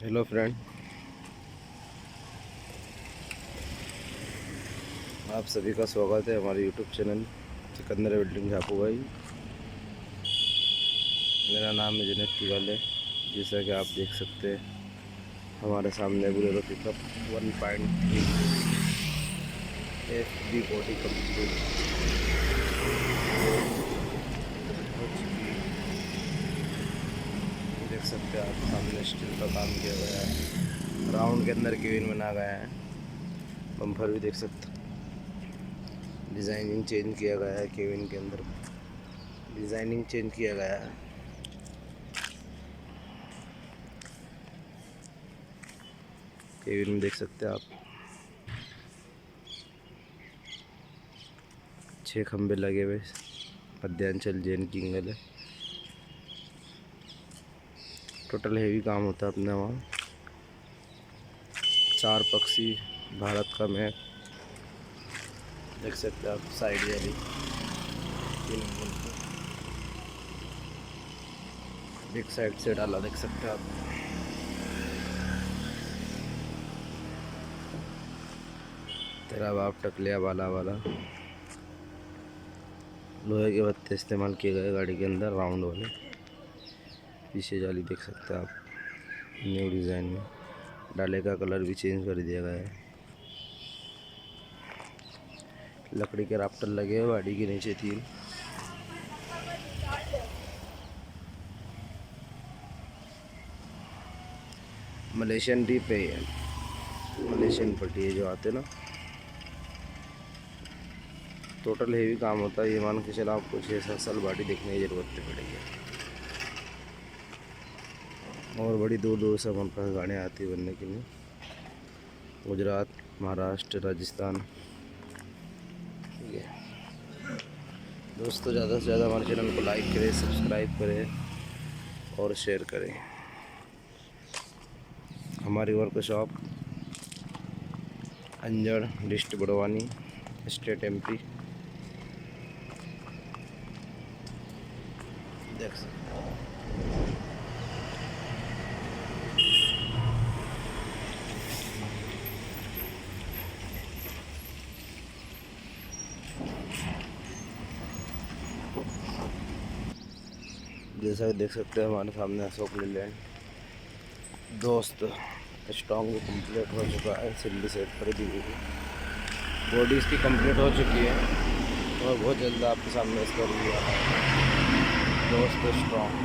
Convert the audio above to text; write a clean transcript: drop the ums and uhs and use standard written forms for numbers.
Hello friend, आप सभी का स्वागत है हमारे यूट्यूब चैनल सिकंदर वेल्डिंग झापू भाई। मेरा नाम है जनेत है। जैसा कि आप देख सकते हैं हमारे सामने Bolero pickup 1.3 FD body complete हो चुकी है। देख सकते हैं आप सामने स्टील का काम किया गया है, राउंड के अंदर केबिन बना गया है। बम्फर भी देख सकते, डिज़ाइनिंग चेंज किया गया है। केबिन के अंदर डिज़ाइनिंग चेंज किया गया है। केबिन में देख सकते हैं आप 6 खंबे लगे हुए मध्यांचल जैन की एंगल है। टोटल हेवी काम होता है अपने वहाँ। 4 पक्षी भारत का मैप देख सकते हैं आप। साइड वाली 3 एंगल एक साइड से डाला देख सकते हैं आप। तेरा बाप टकलिया वाला लोहे के बत्ते इस्तेमाल किए गए गाड़ी के अंदर, राउंड वाले। पीछे जाली देख सकते हैं आप, न्यू डिज़ाइन में। डाले का कलर भी चेंज कर दिया गया है। लकड़ी के राफ्टर लगे हुए गाड़ी के नीचे 3। मलेशियन रिपेयर, मलेशियन पट्टी जो आते ना। टोटल हेवी काम होता है ये। मान के चला आपको 6-7 साल बॉडी देखने की ज़रूरत नहीं पड़ेगी। और बड़ी दूर दूर से हमारे पास गाड़ियाँ आती बनने के लिए। गुजरात, महाराष्ट्र, राजस्थान। ठीक है दोस्तों, ज़्यादा से ज़्यादा हमारे चैनल को लाइक करें, सब्सक्राइब करें और शेयर करें। हमारी workshop Anjad, dist, badwani, state MP। देख सकते हैं जैसा कि देख सकते हैं हमारे सामने अशोक लीलैंड दोस्त स्ट्रॉन्ग भी कंप्लीट हो चुका है। सिल्ली सेट कर दी गई है, बॉडी इसकी कंप्लीट हो चुकी है और बहुत जल्द आपके सामने इसका रिव्यू आ रहा है। दोस्त स्ट्रॉन्ग